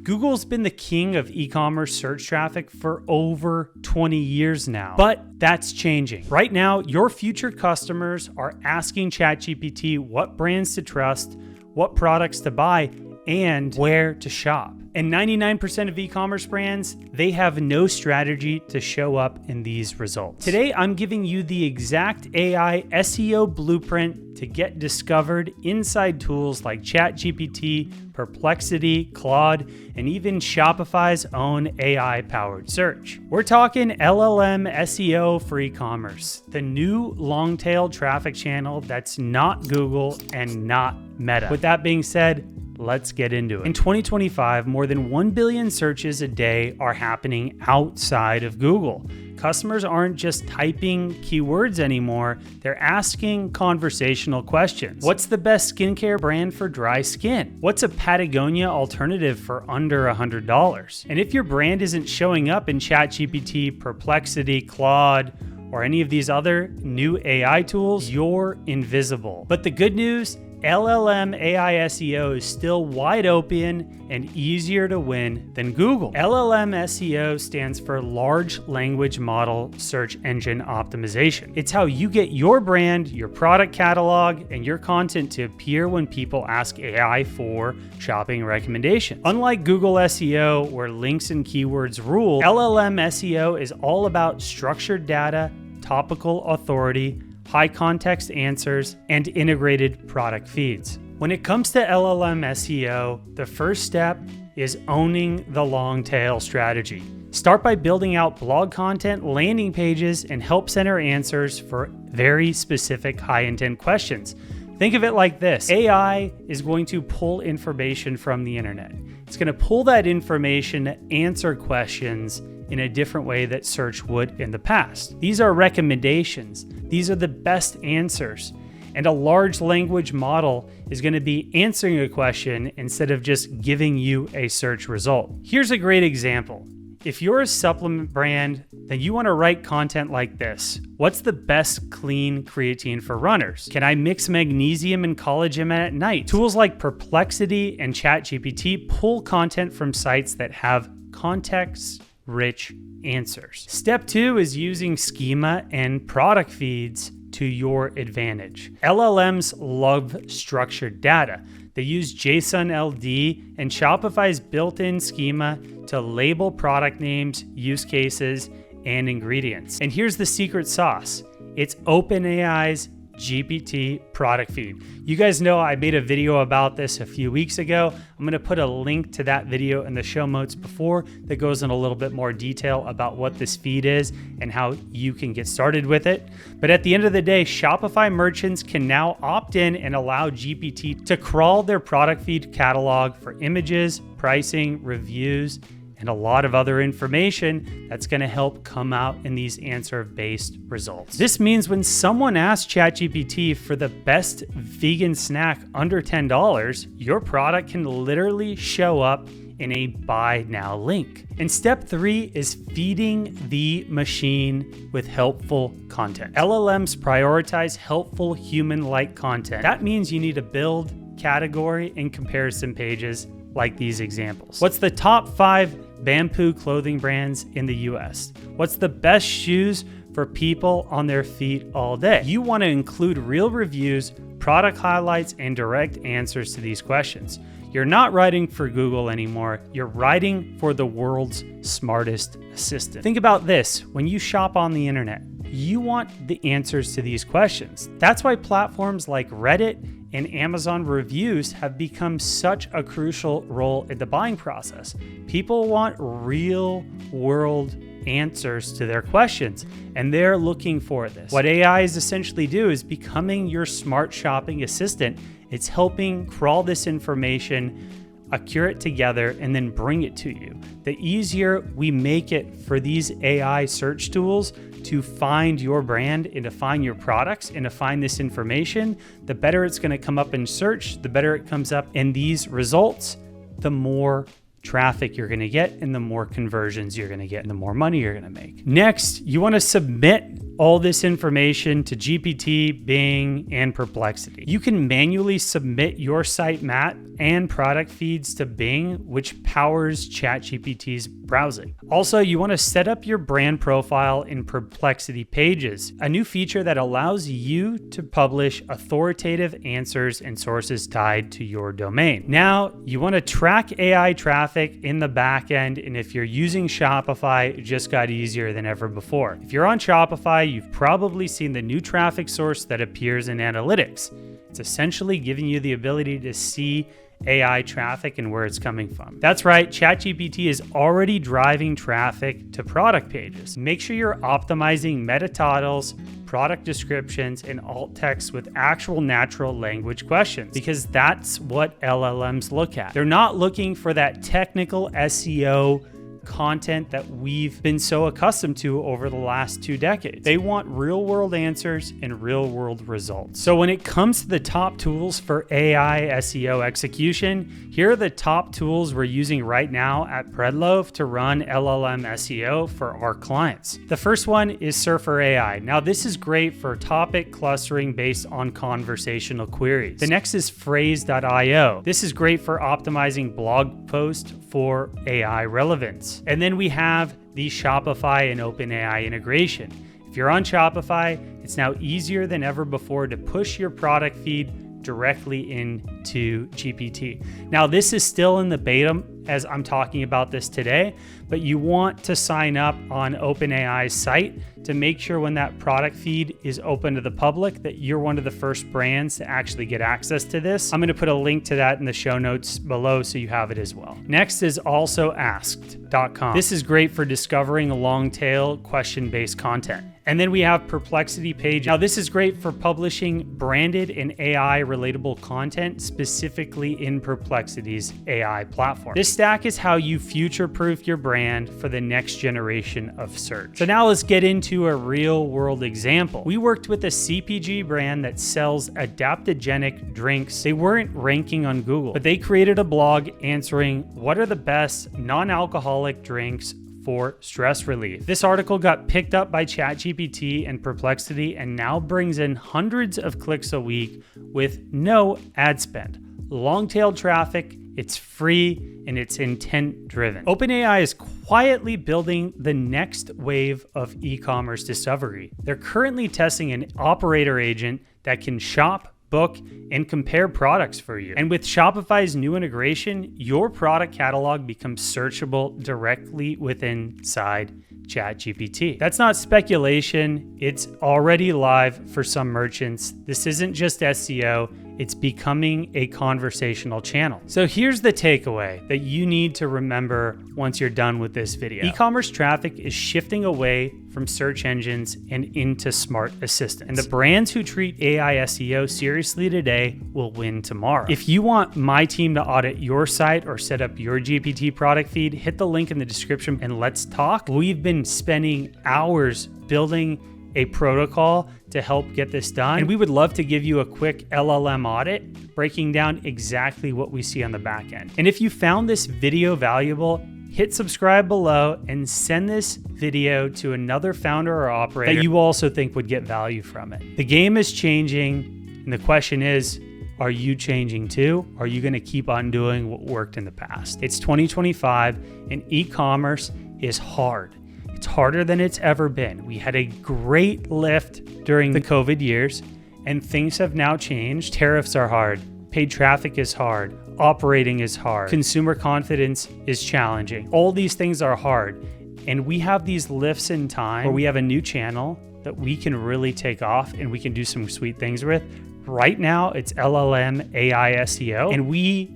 Google's been the king of e-commerce search traffic for over 20 years now, but that's changing. Right now, your future customers are asking ChatGPT what brands to trust, what products to buy, and where to shop. And 99% of e-commerce brands, they have no strategy to show up in these results. Today, I'm giving you the exact AI SEO blueprint to get discovered inside tools like ChatGPT, Perplexity, Claude, and even Shopify's own AI-powered search. We're talking LLM SEO for e-commerce, the new long-tail traffic channel that's not Google and not Meta. With that being said, let's get into it. In 2025, more than 1 billion searches a day are happening outside of Google. Customers aren't just typing keywords anymore, they're asking conversational questions. What's the best skincare brand for dry skin? What's a Patagonia alternative for under $100? And if your brand isn't showing up in ChatGPT, Perplexity, Claude, or any of these other new AI tools, you're invisible. But the good news, LLM AI SEO is still wide open and easier to win than Google. LLM SEO stands for Large Language Model Search Engine Optimization. It's how you get your brand, your product catalog, and your content to appear when people ask AI for shopping recommendations. Unlike Google SEO, where links and keywords rule, LLM SEO is all about structured data, topical authority, high context answers, and integrated product feeds. When it comes to LLM SEO, the first step is owning the long tail strategy. Start by building out blog content, landing pages, and help center answers for very specific high intent questions. Think of it like this. AI is going to pull information from the internet. It's going to pull that information to answer questions in a different way that search would in the past. These are recommendations. These are the best answers. And a large language model is going to be answering a question instead of just giving you a search result. Here's a great example. If you're a supplement brand, then you want to write content like this. What's the best clean creatine for runners? Can I mix magnesium and collagen at night? Tools like Perplexity and ChatGPT pull content from sites that have context-rich answers. Step 2 is using schema and product feeds to your advantage. LLMs love structured data. They use JSON LD and Shopify's built-in schema to label product names, use cases, and ingredients. And here's the secret sauce. It's OpenAI's GPT product feed. You guys know I made a video about this a few weeks ago. I'm going to put a link to that video in the show notes before that goes in a little bit more detail about what this feed is and how you can get started with it. But at the end of the day, Shopify merchants can now opt in and allow GPT to crawl their product feed catalog for images, pricing, reviews, and a lot of other information that's going to help come out in these answer-based results. This means when someone asks ChatGPT for the best vegan snack under $10, your product can literally show up in a buy now link. And step 3 is feeding the machine with helpful content. LLMs prioritize helpful human-like content. That means you need to build category and comparison pages like these examples. What's the top 5 bamboo clothing brands in the US? What's the best shoes for people on their feet all day? You want to include real reviews, product highlights, and direct answers to these questions. You're not writing for Google anymore. You're writing for the world's smartest assistant. Think about this. When you shop on the internet, you want the answers to these questions. That's why platforms like Reddit and Amazon reviews have become such a crucial role in the buying process. People want real world answers to their questions, and they're looking for this. What AIs essentially do is becoming your smart shopping assistant. It's helping crawl this information, accrue it together, and then bring it to you. The easier we make it for these AI search tools to find your brand and to find your products and to find this information, the better it's going to come up in search, the better it comes up in these results, the more traffic you're going to get and the more conversions you're going to get and the more money you're going to make. Next, you want to submit all this information to GPT, Bing, and Perplexity. You can manually submit your sitemap and product feeds to Bing, which powers ChatGPT's browsing. Also, you want to set up your brand profile in Perplexity Pages, a new feature that allows you to publish authoritative answers and sources tied to your domain. Now, you want to track AI traffic in the back end, and if you're using Shopify, it just got easier than ever before. If you're on Shopify, you've probably seen the new traffic source that appears in analytics. It's essentially giving you the ability to see AI traffic and where it's coming from. That's right, ChatGPT is already driving traffic to product pages. Make sure you're optimizing meta titles, product descriptions, and alt text with actual natural language questions, because that's what LLMs look at. They're not looking for that technical SEO content that we've been so accustomed to over the last 2 decades. They want real-world answers and real-world results. So when it comes to the top tools for AI SEO execution, here are the top tools we're using right now at Predloaf to run LLM SEO for our clients. The first one is Surfer AI. Now this is great for topic clustering based on conversational queries. The next is Phrase.io. This is great for optimizing blog posts for AI relevance. And then we have the Shopify and OpenAI integration. If you're on Shopify, it's now easier than ever before to push your product feed directly into GPT. Now, this is still in the beta as I'm talking about this today, but you want to sign up on OpenAI's site to make sure when that product feed is open to the public that you're one of the first brands to actually get access to this. I'm going to put a link to that in the show notes below so you have it as well. Next is also asked.com. This is great for discovering long tail question-based content. And then we have Perplexity Page. Now this is great for publishing branded and AI relatable content specifically in Perplexity's AI platform. This stack is how you future-proof your brand for the next generation of search. So now let's get into a real world example. We worked with a CPG brand that sells adaptogenic drinks. They weren't ranking on Google, but they created a blog answering what are the best non-alcoholic drinks for stress relief. This article got picked up by ChatGPT and Perplexity and now brings in hundreds of clicks a week with no ad spend. Long-tailed traffic, it's free, and it's intent-driven. OpenAI is quietly building the next wave of e-commerce discovery. They're currently testing an operator agent that can shop, book, and compare products for you. And with Shopify's new integration, your product catalog becomes searchable directly inside ChatGPT. That's not speculation. It's already live for some merchants. This isn't just SEO. It's becoming a conversational channel. So here's the takeaway that you need to remember once you're done with this video. E-commerce traffic is shifting away from search engines and into smart assistants. And the brands who treat AI SEO seriously today will win tomorrow. If you want my team to audit your site or set up your GPT product feed, hit the link in the description and let's talk. We've been spending hours building a protocol to help get this done. And we would love to give you a quick LLM audit breaking down exactly what we see on the back end. And if you found this video valuable, hit subscribe below and send this video to another founder or operator that you also think would get value from it. The game is changing, and the question is, are you changing too? Are you gonna keep on doing what worked in the past? It's 2025 and e-commerce is hard. It's harder than it's ever been. We had a great lift during the COVID years, and things have now changed. Tariffs are hard. Paid traffic is hard. Operating is hard. Consumer confidence is challenging. All these things are hard. And we have these lifts in time where we have a new channel that we can really take off and we can do some sweet things with. Right now, it's LLM AI SEO, and we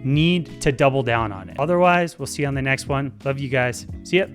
need to double down on it. Otherwise, we'll see you on the next one. Love you guys. See ya.